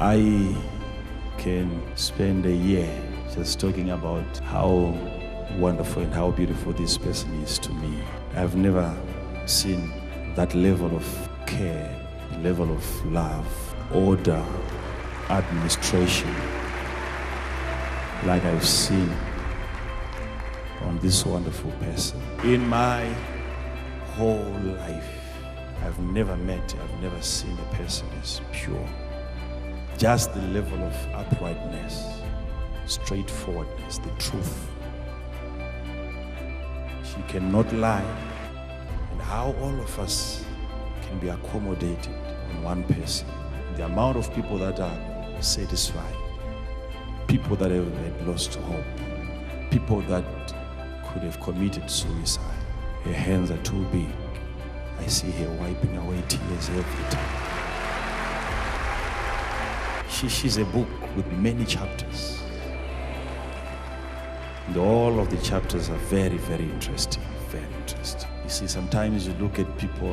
I can spend a year just talking about how wonderful and how beautiful this person is to me. I've never seen that level of care, level of love, order, administration like I've seen on this wonderful person. In my whole life, I've never seen a person as pure. Just the level of uprightness, straightforwardness, the truth. She cannot lie. And how all of us can be accommodated on one person. The amount of people that are satisfied, people that have had lost hope, people that could have committed suicide. Her hands are too big. I see her wiping away tears every time. She's a book with many chapters. And all of the chapters are very, very interesting, very interesting. You see, sometimes you look at people,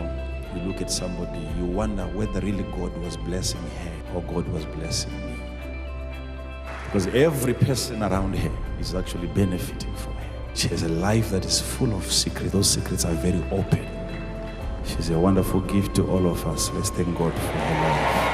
you look at somebody, you wonder whether really God was blessing her or God was blessing me. Because every person around her is actually benefiting from her. She has a life that is full of secrets. Those secrets are very open. She's a wonderful gift to all of us. Let's thank God for her life.